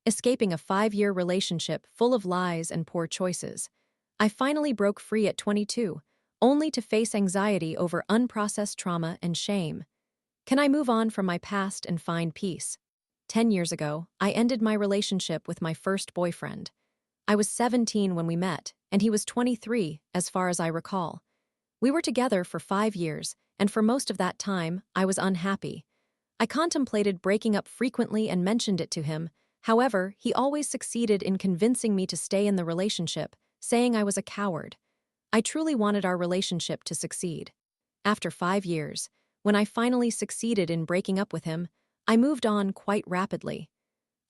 escaping a 5-year relationship full of lies and poor choices. I finally broke free at 22, only to face anxiety over unprocessed trauma and shame. Can I move on from my past and find peace? 10 years ago, I ended my relationship with my first boyfriend. I was 17 when we met, and he was 23, as far as I recall. We were together for 5 years, and for most of that time, I was unhappy. I contemplated breaking up frequently and mentioned it to him. However, he always succeeded in convincing me to stay in the relationship, saying I was a coward. I truly wanted our relationship to succeed. After 5 years, when I finally succeeded in breaking up with him, I moved on quite rapidly.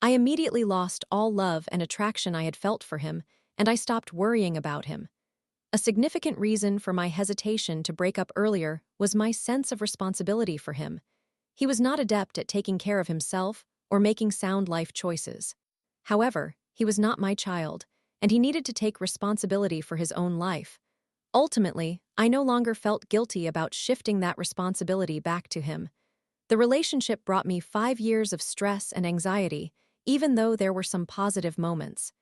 I immediately lost all love and attraction I had felt for him, and I stopped worrying about him. A significant reason for my hesitation to break up earlier was my sense of responsibility for him. He was not adept at taking care of himself or making sound life choices. However, he was not my child, and he needed to take responsibility for his own life. Ultimately, I no longer felt guilty about shifting that responsibility back to him. The relationship brought me 5 years of stress and anxiety, even though there were some positive moments.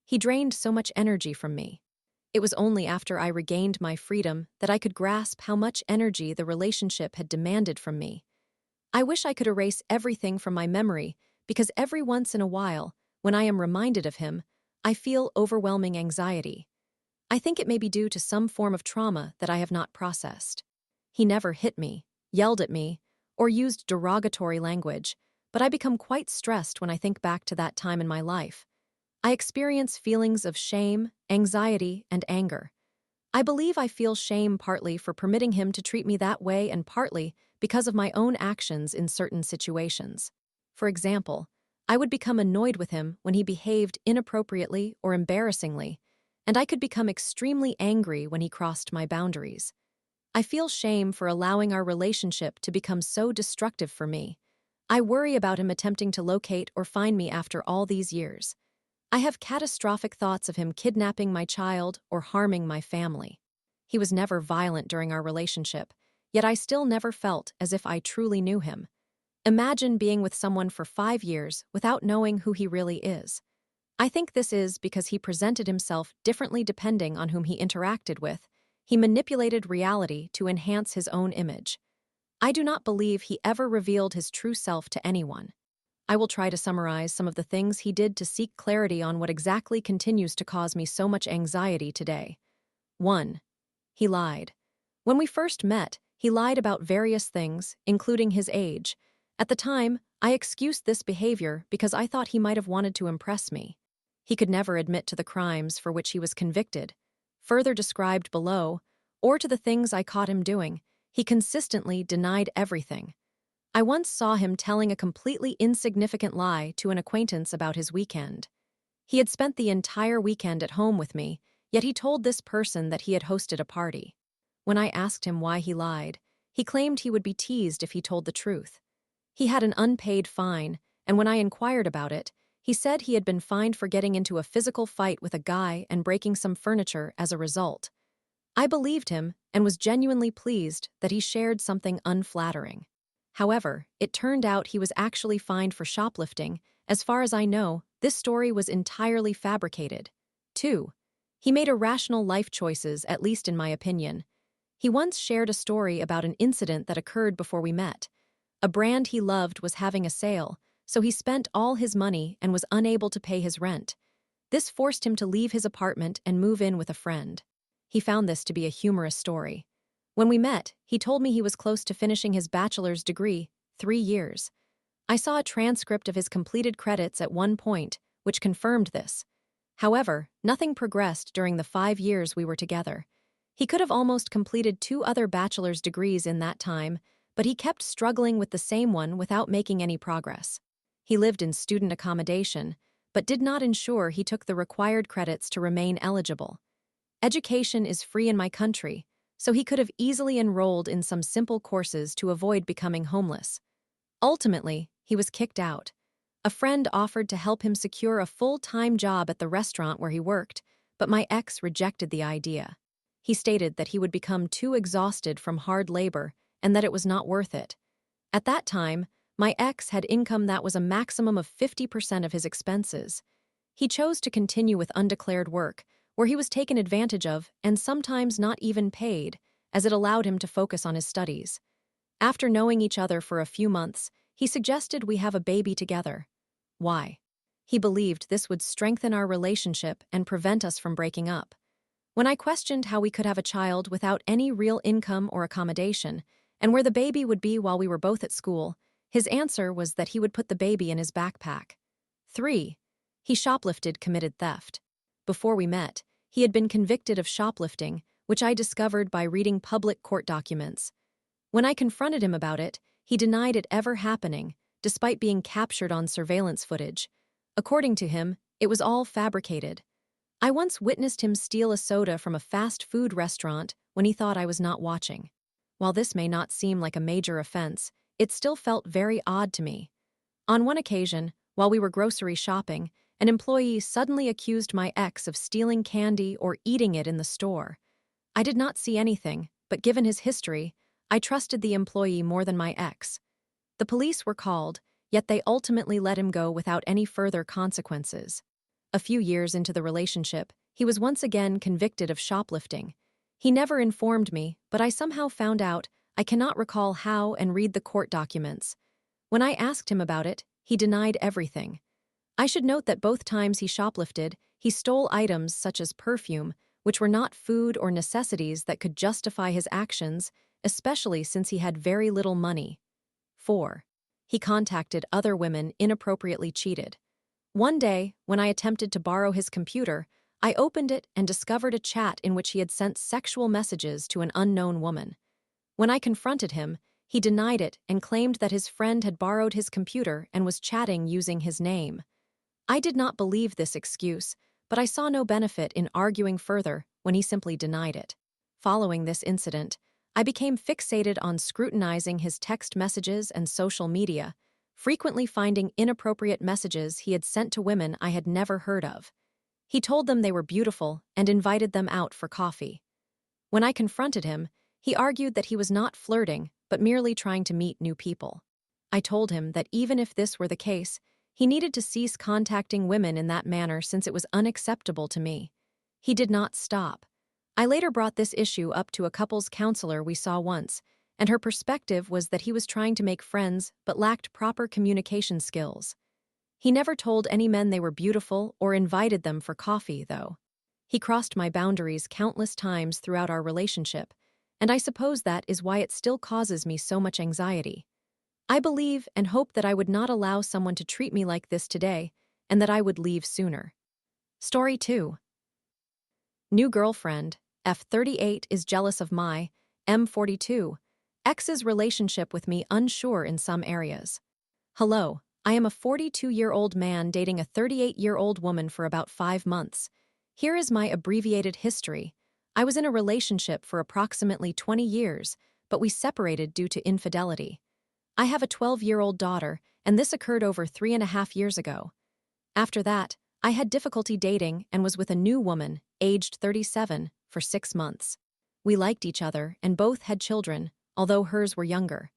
He drained so much energy from me. It was only after I regained my freedom that I could grasp how much energy the relationship had demanded from me. I wish I could erase everything from my memory, because every once in a while, when I am reminded of him, I feel overwhelming anxiety. I think it may be due to some form of trauma that I have not processed. He never hit me, yelled at me, or used derogatory language, but I become quite stressed when I think back to that time in my life. I experience feelings of shame, anxiety, and anger. I believe I feel shame partly for permitting him to treat me that way and partly because of my own actions in certain situations. For example, I would become annoyed with him when he behaved inappropriately or embarrassingly, and I could become extremely angry when he crossed my boundaries. I feel shame for allowing our relationship to become so destructive for me. I worry about him attempting to locate or find me after all these years. I have catastrophic thoughts of him kidnapping my child or harming my family. He was never violent during our relationship, yet I still never felt as if I truly knew him. Imagine being with someone for 5 years without knowing who he really is. I think this is because he presented himself differently depending on whom he interacted with. He manipulated reality to enhance his own image. I do not believe he ever revealed his true self to anyone. I will try to summarize some of the things he did to seek clarity on what exactly continues to cause me so much anxiety today. 1. He lied. When we first met, he lied about various things, including his age. At the time, I excused this behavior because I thought he might have wanted to impress me. He could never admit to the crimes for which he was convicted, further described below, or to the things I caught him doing. He consistently denied everything. I once saw him telling a completely insignificant lie to an acquaintance about his weekend. He had spent the entire weekend at home with me, yet he told this person that he had hosted a party. When I asked him why he lied, he claimed he would be teased if he told the truth. He had an unpaid fine, and when I inquired about it, he said he had been fined for getting into a physical fight with a guy and breaking some furniture as a result. I believed him and was genuinely pleased that he shared something unflattering. However, it turned out he was actually fined for shoplifting. As far as I know, this story was entirely fabricated. 2. He made irrational life choices, at least in my opinion. He once shared a story about an incident that occurred before we met. A brand he loved was having a sale, so he spent all his money and was unable to pay his rent. This forced him to leave his apartment and move in with a friend. He found this to be a humorous story. When we met, he told me he was close to finishing his bachelor's degree, 3 years. I saw a transcript of his completed credits at one point, which confirmed this. However, nothing progressed during the 5 years we were together. He could have almost completed 2 other bachelor's degrees in that time, but he kept struggling with the same one without making any progress. He lived in student accommodation, but did not ensure he took the required credits to remain eligible. Education is free in my country, so he could have easily enrolled in some simple courses to avoid becoming homeless. Ultimately, he was kicked out. A friend offered to help him secure a full-time job at the restaurant where he worked, but my ex rejected the idea. He stated that he would become too exhausted from hard labor and that it was not worth it. At that time, My ex had income that was a maximum of 50% of his expenses. He chose to continue with undeclared work, where he was taken advantage of and sometimes not even paid, as it allowed him to focus on his studies. After knowing each other for a few months, he suggested we have a baby together. Why? He believed this would strengthen our relationship and prevent us from breaking up. When I questioned how we could have a child without any real income or accommodation, and where the baby would be while we were both at school, his answer was that he would put the baby in his backpack. 3. He shoplifted, committed theft. Before we met, he had been convicted of shoplifting, which I discovered by reading public court documents. When I confronted him about it, he denied it ever happening, despite being captured on surveillance footage. According to him, it was all fabricated. I once witnessed him steal a soda from a fast food restaurant when he thought I was not watching. While this may not seem like a major offense, it still felt very odd to me. On one occasion, while we were grocery shopping, an employee suddenly accused my ex of stealing candy or eating it in the store. I did not see anything, but given his history, I trusted the employee more than my ex. The police were called, yet they ultimately let him go without any further consequences. A few years into the relationship, he was once again convicted of shoplifting. He never informed me, but I somehow found out. I cannot recall how and read the court documents. When I asked him about it, he denied everything. I should note that both times he shoplifted, he stole items such as perfume, which were not food or necessities that could justify his actions, especially since he had very little money. 4. He contacted other women, inappropriately cheated. One day, when I attempted to borrow his computer, I opened it and discovered a chat in which he had sent sexual messages to an unknown woman. When I confronted him, he denied it and claimed that his friend had borrowed his computer and was chatting using his name. I did not believe this excuse, but I saw no benefit in arguing further when he simply denied it. Following this incident, I became fixated on scrutinizing his text messages and social media, frequently finding inappropriate messages he had sent to women I had never heard of. He told them they were beautiful and invited them out for coffee. When I confronted him, he argued that he was not flirting, but merely trying to meet new people. I told him that even if this were the case, he needed to cease contacting women in that manner since it was unacceptable to me. He did not stop. I later brought this issue up to a couples counselor we saw once, and her perspective was that he was trying to make friends but lacked proper communication skills. He never told any men they were beautiful or invited them for coffee, though. He crossed my boundaries countless times throughout our relationship, and I suppose that is why it still causes me so much anxiety. I believe and hope that I would not allow someone to treat me like this today, and that I would leave sooner. Story 2. New girlfriend, F38 is jealous of my, M42, ex's relationship with me, unsure in some areas. Hello, I am a 42-year-old man dating a 38-year-old woman for about 5 months. Here is my abbreviated history. I was in a relationship for approximately 20 years, but we separated due to infidelity. I have a 12-year-old daughter, and this occurred over 3.5 years ago. After that, I had difficulty dating and was with a new woman, aged 37, for 6 months. We liked each other and both had children, although hers were younger.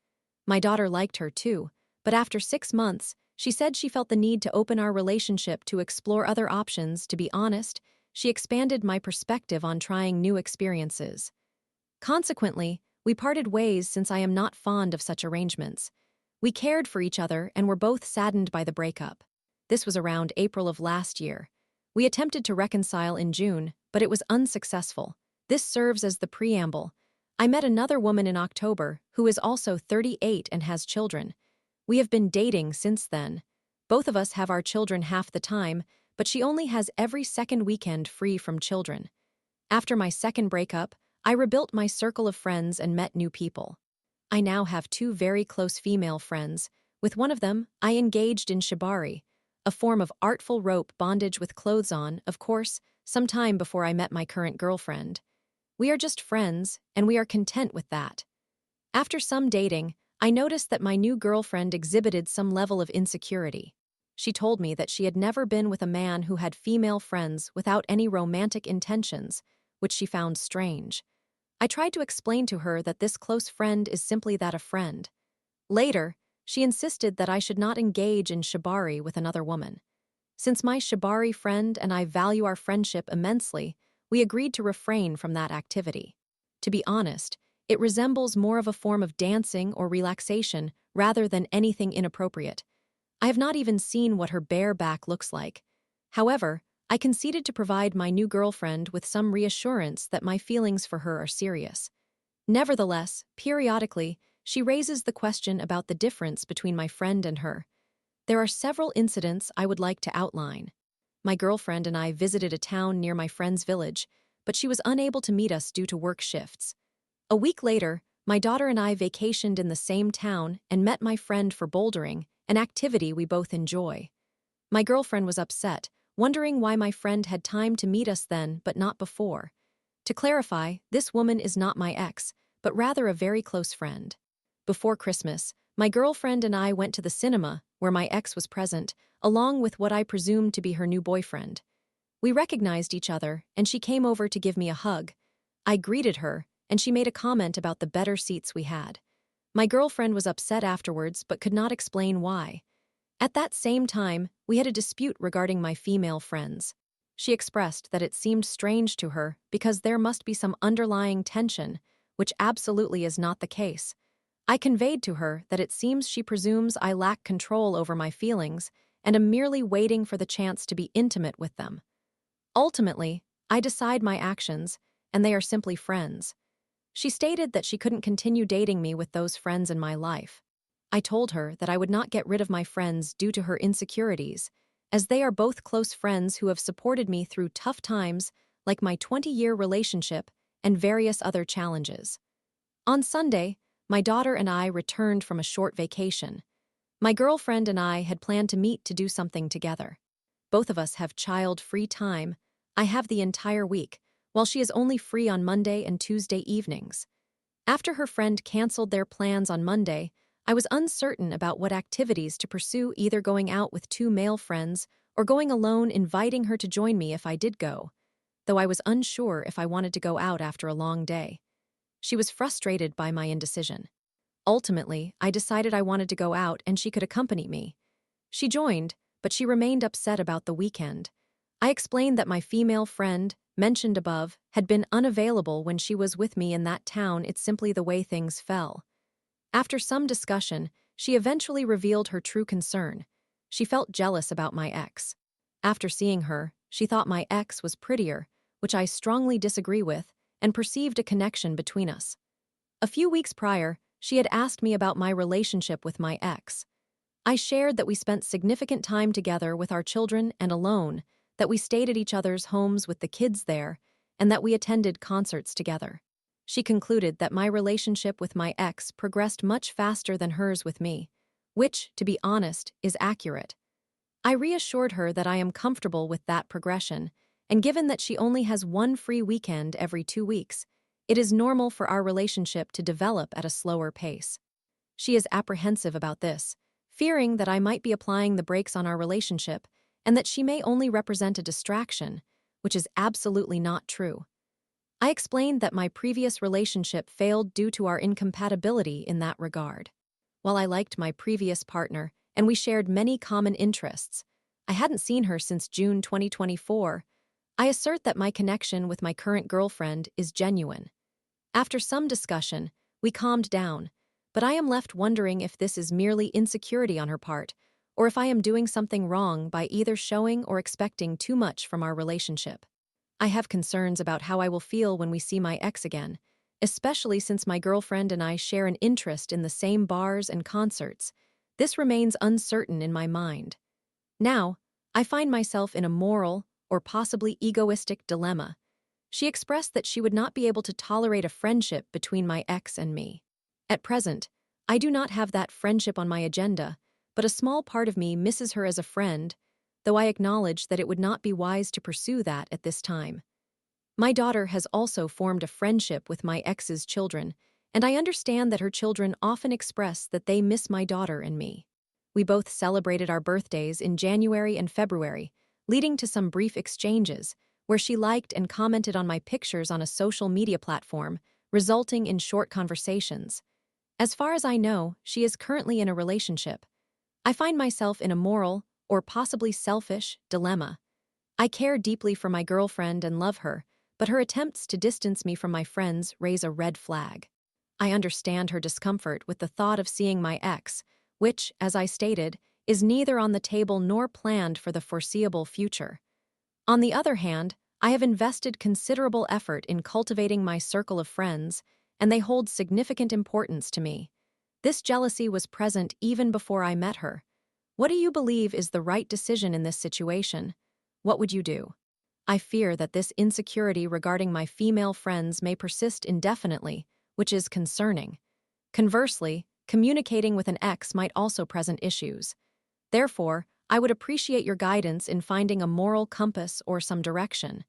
My daughter liked her too, but after 6 months, she said she felt the need to open our relationship to explore other options. To be honest, she expanded my perspective on trying new experiences. Consequently, we parted ways since I am not fond of such arrangements. We cared for each other and were both saddened by the breakup. This was around April of last year. We attempted to reconcile in June, but it was unsuccessful. This serves as the preamble. I met another woman in October who is also 38 and has children. We have been dating since then. Both of us have our children half the time, but she only has every second weekend free from children. After my second breakup, I rebuilt my circle of friends and met new people. I now have 2 very close female friends. With one of them, I engaged in shibari, a form of artful rope bondage with clothes on, of course, some time before I met my current girlfriend. We are just friends, and we are content with that. After some dating, I noticed that my new girlfriend exhibited some level of insecurity. She told me that she had never been with a man who had female friends without any romantic intentions, which she found strange. I tried to explain to her that this close friend is simply that, a friend. Later, She insisted that I should not engage in shibari with another woman. Since my shibari friend and I value our friendship immensely, we agreed to refrain from that activity. To be honest, it resembles more of a form of dancing or relaxation rather than anything inappropriate. I have not even seen what her bare back looks like. However, I conceded to provide my new girlfriend with some reassurance that my feelings for her are serious. Nevertheless, periodically, she raises the question about the difference between my friend and her. There are several incidents I would like to outline. My girlfriend and I visited a town near my friend's village, but she was unable to meet us due to work shifts. A week later, my daughter and I vacationed in the same town and met my friend for bouldering, an activity we both enjoy. My girlfriend was upset, wondering why my friend had time to meet us then but not before. To clarify, this woman is not my ex, but rather a very close friend. Before Christmas, my girlfriend and I went to the cinema, where my ex was present, along with what I presumed to be her new boyfriend. We recognized each other, and she came over to give me a hug. I greeted her, and she made a comment about the better seats we had. My girlfriend was upset afterwards but could not explain why. At that same time, we had a dispute regarding my female friends. She expressed that it seemed strange to her because there must be some underlying tension, which absolutely is not the case. I conveyed to her that it seems she presumes I lack control over my feelings and am merely waiting for the chance to be intimate with them. Ultimately, I decide my actions, and they are simply friends. She stated that she couldn't continue dating me with those friends in my life. I told her that I would not get rid of my friends due to her insecurities, as they are both close friends who have supported me through tough times like my 20-year relationship and various other challenges. On Sunday, my daughter and I returned from a short vacation. My girlfriend and I had planned to meet to do something together. Both of us have child-free time. I have the entire week, while she is only free on Monday and Tuesday evenings. After her friend canceled their plans on Monday, I was uncertain about what activities to pursue, either going out with two male friends or going alone, inviting her to join me if I did go, though I was unsure if I wanted to go out after a long day. She was frustrated by my indecision. Ultimately, I decided I wanted to go out and she could accompany me. She joined, but she remained upset about the weekend. I explained that my female friend, mentioned above, had been unavailable when she was with me in that town. It's simply the way things fell. After some discussion, she eventually revealed her true concern. She felt jealous about my ex. After seeing her, she thought my ex was prettier, which I strongly disagree with, and perceived a connection between us. A few weeks prior, she had asked me about my relationship with my ex. I shared that we spent significant time together with our children and alone, that we stayed at each other's homes with the kids there, and that we attended concerts together. She concluded that my relationship with my ex progressed much faster than hers with me, which, to be honest, is accurate. I reassured her that I am comfortable with that progression, and given that she only has one free weekend every 2 weeks, it is normal for our relationship to develop at a slower pace. She is apprehensive about this, fearing that I might be applying the brakes on our relationship and that she may only represent a distraction, which is absolutely not true. I explained that my previous relationship failed due to our incompatibility in that regard. While I liked my previous partner and we shared many common interests, I hadn't seen her since June 2024. I assert that my connection with my current girlfriend is genuine. After some discussion, we calmed down, but I am left wondering if this is merely insecurity on her part, or if I am doing something wrong by either showing or expecting too much from our relationship. I have concerns about how I will feel when we see my ex again, especially since my girlfriend and I share an interest in the same bars and concerts. This remains uncertain in my mind. Now, I find myself in a moral, or possibly egoistic dilemma. She expressed that she would not be able to tolerate a friendship between my ex and me. At present, I do not have that friendship on my agenda, but a small part of me misses her as a friend, though I acknowledge that it would not be wise to pursue that at this time. My daughter has also formed a friendship with my ex's children, and I understand that her children often express that they miss my daughter and me. We both celebrated our birthdays in January and February, leading to some brief exchanges, where she liked and commented on my pictures on a social media platform, resulting in short conversations. As far as I know, she is currently in a relationship. I find myself in a moral, or possibly selfish, dilemma. I care deeply for my girlfriend and love her, but her attempts to distance me from my friends raise a red flag. I understand her discomfort with the thought of seeing my ex, which, as I stated, is neither on the table nor planned for the foreseeable future. On the other hand, I have invested considerable effort in cultivating my circle of friends, and they hold significant importance to me. This jealousy was present even before I met her. What do you believe is the right decision in this situation? What would you do? I fear that this insecurity regarding my female friends may persist indefinitely, which is concerning. Conversely, communicating with an ex might also present issues. Therefore, I would appreciate your guidance in finding a moral compass or some direction.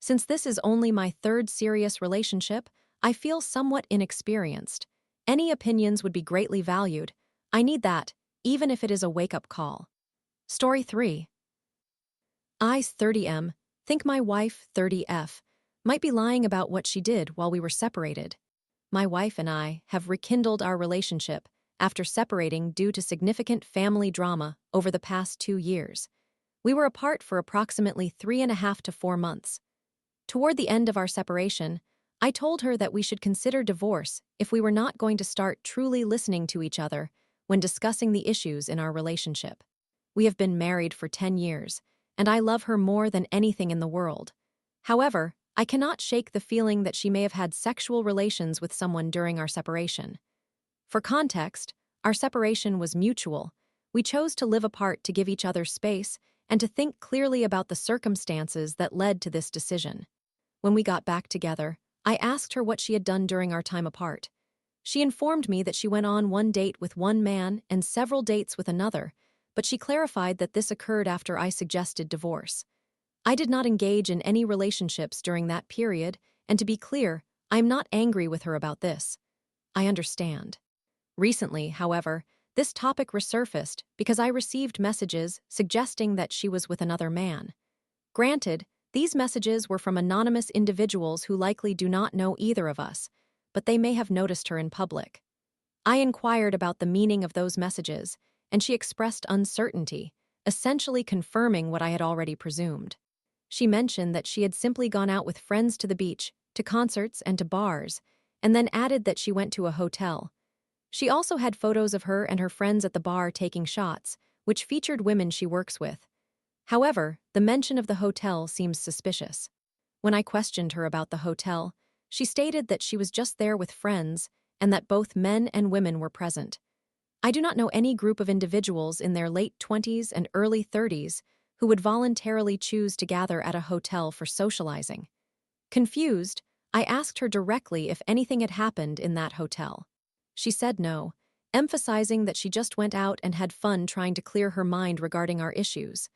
Since this is only my third serious relationship, I feel somewhat inexperienced. Any opinions would be greatly valued. I need that, even if it is a wake-up call. Story 3. I, 30M, think my wife, 30F, might be lying about what she did while we were separated. My wife and I have rekindled our relationship after separating due to significant family drama over the past 2 years. We were apart for approximately 3.5 to 4 months. Toward the end of our separation, I told her that we should consider divorce if we were not going to start truly listening to each other when discussing the issues in our relationship. We have been married for 10 years, and I love her more than anything in the world. However, I cannot shake the feeling that she may have had sexual relations with someone during our separation. For context, our separation was mutual. We chose to live apart to give each other space and to think clearly about the circumstances that led to this decision. When we got back together, I asked her what she had done during our time apart. She informed me that she went on one date with one man and several dates with another, but she clarified that this occurred after I suggested divorce. I did not engage in any relationships during that period, and to be clear, I am not angry with her about this. I understand. Recently, however, this topic resurfaced because I received messages suggesting that she was with another man. Granted, these messages were from anonymous individuals who likely do not know either of us, but they may have noticed her in public. I inquired about the meaning of those messages, and she expressed uncertainty, essentially confirming what I had already presumed. She mentioned that she had simply gone out with friends to the beach, to concerts, and to bars, and then added that she went to a hotel. She also had photos of her and her friends at the bar taking shots, which featured women she works with. However, the mention of the hotel seems suspicious. When I questioned her about the hotel, she stated that she was just there with friends and that both men and women were present. I do not know any group of individuals in their late 20s and early 30s who would voluntarily choose to gather at a hotel for socializing. Confused, I asked her directly if anything had happened in that hotel. She said no, emphasizing that she just went out and had fun trying to clear her mind regarding our issues.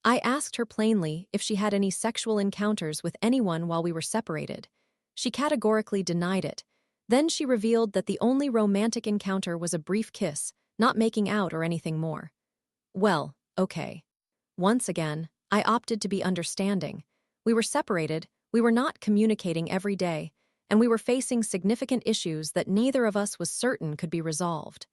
I asked her plainly if she had any sexual encounters with anyone while we were separated. She categorically denied it. Then she revealed that the only romantic encounter was a brief kiss, not making out or anything more. Well, okay. Once again, I opted to be understanding. We were separated, we were not communicating every day, and we were facing significant issues that neither of us was certain could be resolved.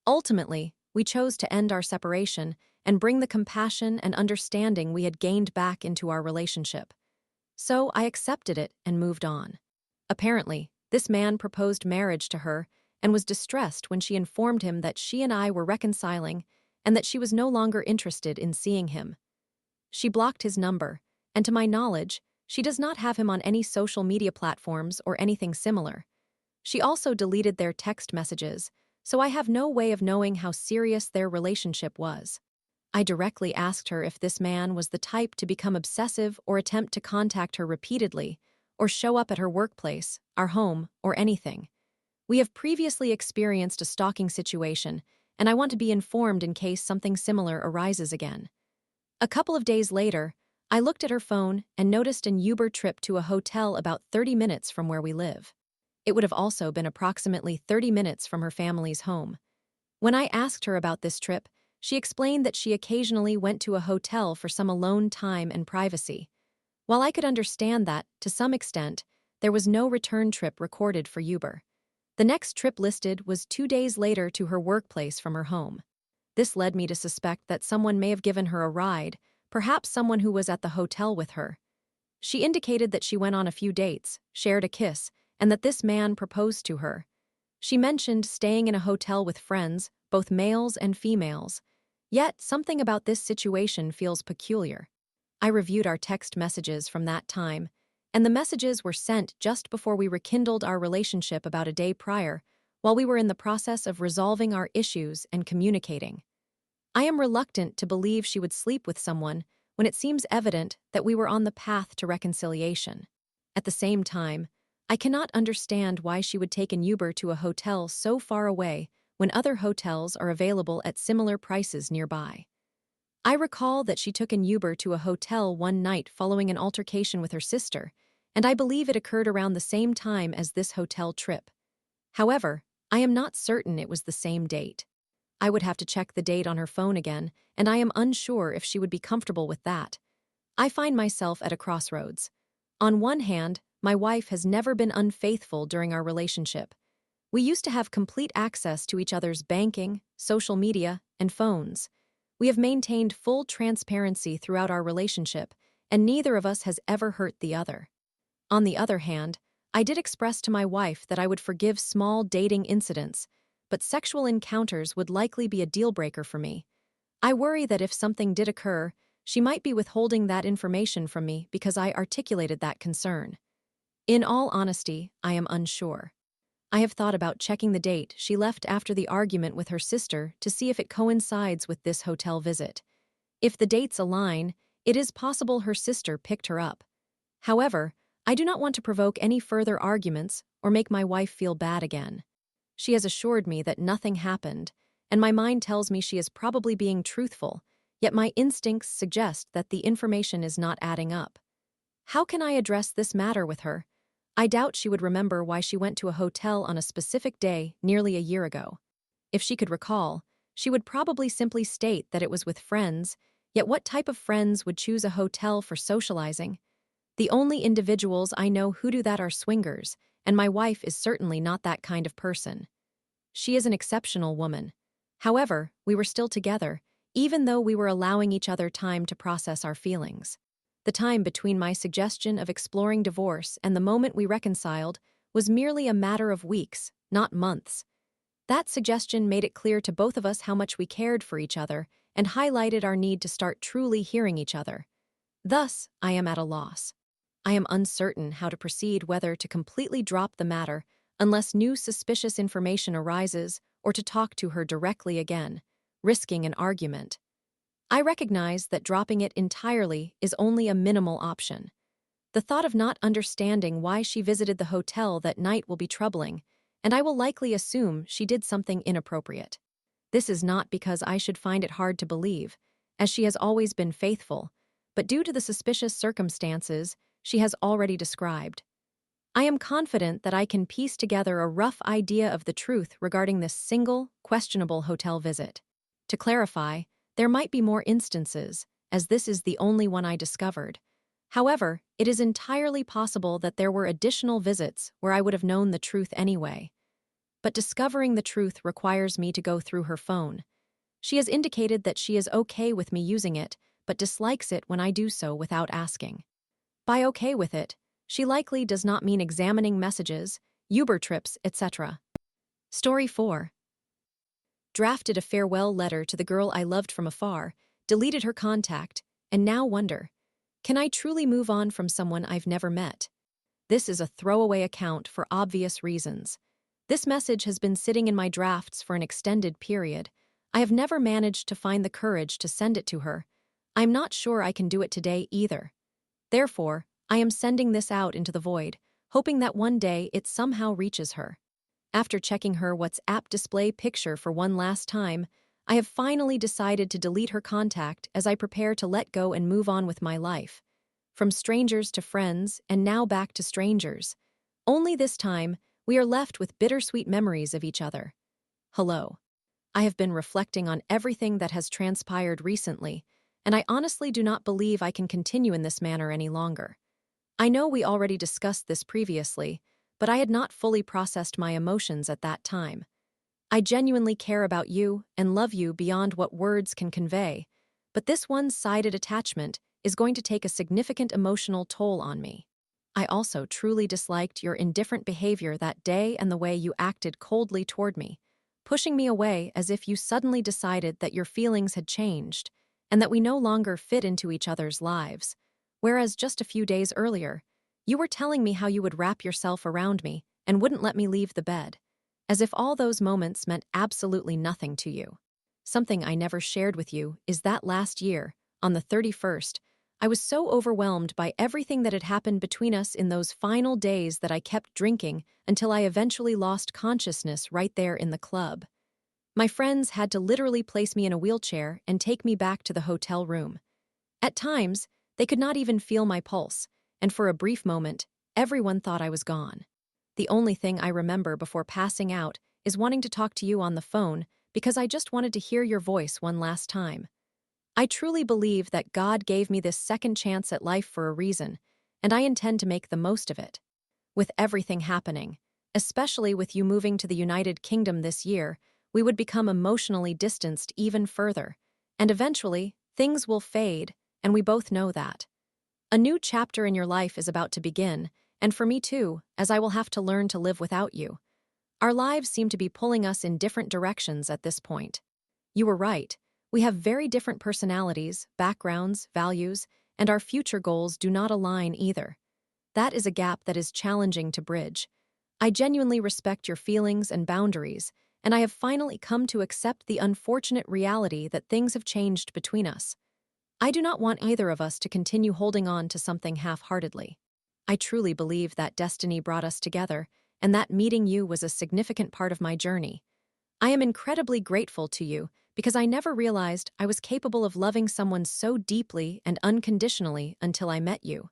Ultimately, we chose to end our separation and bring the compassion and understanding we had gained back into our relationship. So I accepted it and moved on. Apparently, this man proposed marriage to her and was distressed when she informed him that she and I were reconciling and that she was no longer interested in seeing him. She blocked his number, and to my knowledge, she does not have him on any social media platforms or anything similar. She also deleted their text messages, so I have no way of knowing how serious their relationship was. I directly asked her if this man was the type to become obsessive or attempt to contact her repeatedly, or show up at her workplace, our home, or anything. We have previously experienced a stalking situation, and I want to be informed in case something similar arises again. A couple of days later, I looked at her phone and noticed an Uber trip to a hotel about 30 minutes from where we live. It would have also been approximately 30 minutes from her family's home. When I asked her about this trip, she explained that she occasionally went to a hotel for some alone time and privacy. While I could understand that, to some extent, there was no return trip recorded for Uber. The next trip listed was 2 days later to her workplace from her home. This led me to suspect that someone may have given her a ride, perhaps someone who was at the hotel with her. She indicated that she went on a few dates, shared a kiss, and that this man proposed to her. She mentioned staying in a hotel with friends, both males and females. Yet, something about this situation feels peculiar. I reviewed our text messages from that time, and the messages were sent just before we rekindled our relationship about a day prior, while we were in the process of resolving our issues and communicating. I am reluctant to believe she would sleep with someone when it seems evident that we were on the path to reconciliation. At the same time, I cannot understand why she would take an Uber to a hotel so far away when other hotels are available at similar prices nearby. I recall that she took an Uber to a hotel one night following an altercation with her sister, and I believe it occurred around the same time as this hotel trip. However, I am not certain it was the same date. I would have to check the date on her phone again, and I am unsure if she would be comfortable with that. I find myself at a crossroads. On one hand, my wife has never been unfaithful during our relationship. We used to have complete access to each other's banking, social media, and phones. We have maintained full transparency throughout our relationship, and neither of us has ever hurt the other. On the other hand, I did express to my wife that I would forgive small dating incidents, but sexual encounters would likely be a deal-breaker for me. I worry that if something did occur, she might be withholding that information from me because I articulated that concern. In all honesty, I am unsure. I have thought about checking the date she left after the argument with her sister to see if it coincides with this hotel visit. If the dates align, it is possible her sister picked her up. However, I do not want to provoke any further arguments or make my wife feel bad again. She has assured me that nothing happened, and my mind tells me she is probably being truthful, yet my instincts suggest that the information is not adding up. How can I address this matter with her? I doubt she would remember why she went to a hotel on a specific day nearly a year ago. If she could recall, she would probably simply state that it was with friends, yet what type of friends would choose a hotel for socializing? The only individuals I know who do that are swingers, and my wife is certainly not that kind of person. She is an exceptional woman. However, we were still together, even though we were allowing each other time to process our feelings. The time between my suggestion of exploring divorce and the moment we reconciled was merely a matter of weeks, not months. That suggestion made it clear to both of us how much we cared for each other and highlighted our need to start truly hearing each other. Thus, I am at a loss. I am uncertain how to proceed, whether to completely drop the matter unless new suspicious information arises or to talk to her directly again, risking an argument. I recognize that dropping it entirely is only a minimal option. The thought of not understanding why she visited the hotel that night will be troubling, and I will likely assume she did something inappropriate. This is not because I should find it hard to believe, as she has always been faithful, but due to the suspicious circumstances she has already described. I am confident that I can piece together a rough idea of the truth regarding this single, questionable hotel visit. To clarify, there might be more instances, as this is the only one I discovered. However, it is entirely possible that there were additional visits where I would have known the truth anyway. But discovering the truth requires me to go through her phone. She has indicated that she is okay with me using it, but dislikes it when I do so without asking. By okay with it, she likely does not mean examining messages, Uber trips, etc. Story 4. Drafted a farewell letter to the girl I loved from afar, deleted her contact, and now wonder, can I truly move on from someone I've never met? This is a throwaway account for obvious reasons. This message has been sitting in my drafts for an extended period. I have never managed to find the courage to send it to her. I'm not sure I can do it today either. Therefore, I am sending this out into the void, hoping that one day it somehow reaches her. After checking her WhatsApp display picture for one last time, I have finally decided to delete her contact as I prepare to let go and move on with my life. From strangers to friends, and now back to strangers. Only this time, we are left with bittersweet memories of each other. Hello. I have been reflecting on everything that has transpired recently, and I honestly do not believe I can continue in this manner any longer. I know we already discussed this previously, but I had not fully processed my emotions at that time. I genuinely care about you and love you beyond what words can convey, but this one-sided attachment is going to take a significant emotional toll on me. I also truly disliked your indifferent behavior that day and the way you acted coldly toward me, pushing me away as if you suddenly decided that your feelings had changed and that we no longer fit into each other's lives, whereas just a few days earlier, you were telling me how you would wrap yourself around me and wouldn't let me leave the bed, as if all those moments meant absolutely nothing to you. Something I never shared with you is that last year, on the 31st, I was so overwhelmed by everything that had happened between us in those final days that I kept drinking until I eventually lost consciousness right there in the club. My friends had to literally place me in a wheelchair and take me back to the hotel room. At times, they could not even feel my pulse, and for a brief moment, everyone thought I was gone. The only thing I remember before passing out is wanting to talk to you on the phone because I just wanted to hear your voice one last time. I truly believe that God gave me this second chance at life for a reason, and I intend to make the most of it. With everything happening, especially with you moving to the United Kingdom this year, we would become emotionally distanced even further, and eventually, things will fade, and we both know that. A new chapter in your life is about to begin, and for me too, as I will have to learn to live without you. Our lives seem to be pulling us in different directions at this point. You were right. We have very different personalities, backgrounds, values, and our future goals do not align either. That is a gap that is challenging to bridge. I genuinely respect your feelings and boundaries, and I have finally come to accept the unfortunate reality that things have changed between us. I do not want either of us to continue holding on to something half-heartedly. I truly believe that destiny brought us together, and that meeting you was a significant part of my journey. I am incredibly grateful to you because I never realized I was capable of loving someone so deeply and unconditionally until I met you.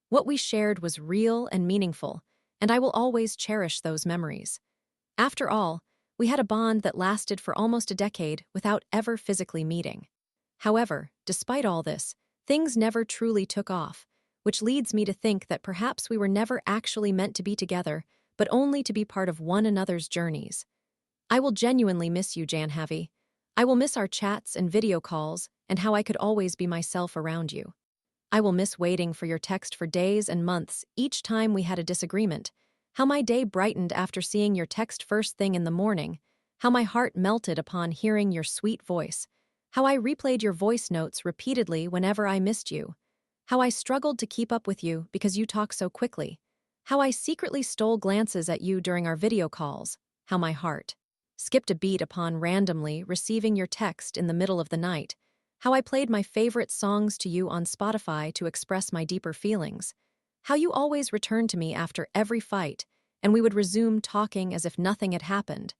What we shared was real and meaningful, and I will always cherish those memories. After all, we had a bond that lasted for almost a decade without ever physically meeting. However, despite all this, things never truly took off, which leads me to think that perhaps we were never actually meant to be together, but only to be part of one another's journeys. I will genuinely miss you, Janhavi. I will miss our chats and video calls and how I could always be myself around you. I will miss waiting for your text for days and months each time we had a disagreement, how my day brightened after seeing your text first thing in the morning, how my heart melted upon hearing your sweet voice, how I replayed your voice notes repeatedly whenever I missed you, how I struggled to keep up with you because you talk so quickly, how I secretly stole glances at you during our video calls, how my heart skipped a beat upon randomly receiving your text in the middle of the night, how I played my favorite songs to you on Spotify to express my deeper feelings, how you always returned to me after every fight, and we would resume talking as if nothing had happened,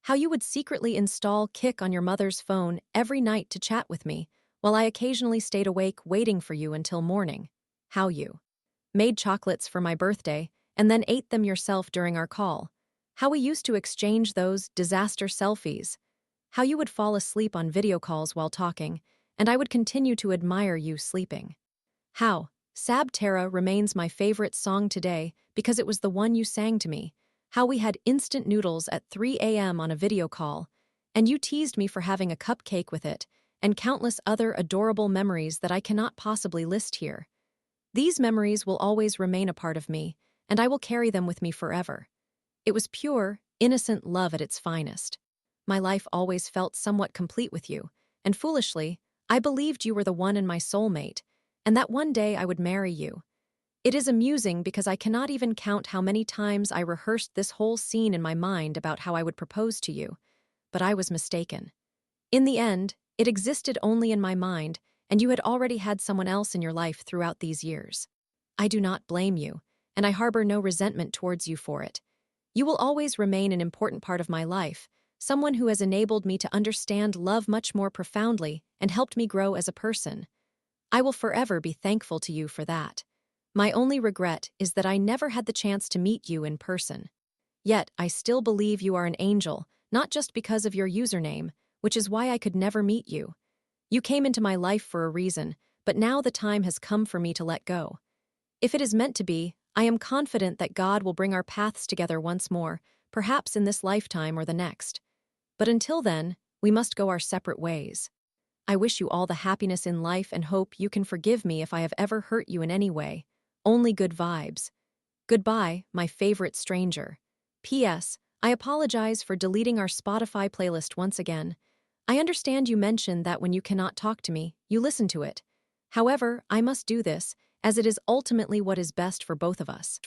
how you would secretly install Kik on your mother's phone every night to chat with me, while I occasionally stayed awake waiting for you until morning, how you made chocolates for my birthday and then ate them yourself during our call, how we used to exchange those disaster selfies, how you would fall asleep on video calls while talking, and I would continue to admire you sleeping. How Sab Terra remains my favorite song today because it was the one you sang to me, how we had instant noodles at 3 a.m. on a video call, and you teased me for having a cupcake with it, and countless other adorable memories that I cannot possibly list here. These memories will always remain a part of me, and I will carry them with me forever. It was pure, innocent love at its finest. My life always felt somewhat complete with you, and foolishly, I believed you were the one and my soulmate, and that one day I would marry you. It is amusing because I cannot even count how many times I rehearsed this whole scene in my mind about how I would propose to you, but I was mistaken. In the end, it existed only in my mind, and you had already had someone else in your life throughout these years. I do not blame you, and I harbor no resentment towards you for it. You will always remain an important part of my life, someone who has enabled me to understand love much more profoundly and helped me grow as a person. I will forever be thankful to you for that. My only regret is that I never had the chance to meet you in person. Yet, I still believe you are an angel, not just because of your username, which is why I could never meet you. You came into my life for a reason, but now the time has come for me to let go. If it is meant to be, I am confident that God will bring our paths together once more, perhaps in this lifetime or the next. But until then, we must go our separate ways. I wish you all the happiness in life and hope you can forgive me if I have ever hurt you in any way. Only good vibes. Goodbye, my favorite stranger. P.S. I apologize for deleting our Spotify playlist once again. I understand you mentioned that when you cannot talk to me, you listen to it. However, I must do this, as it is ultimately what is best for both of us.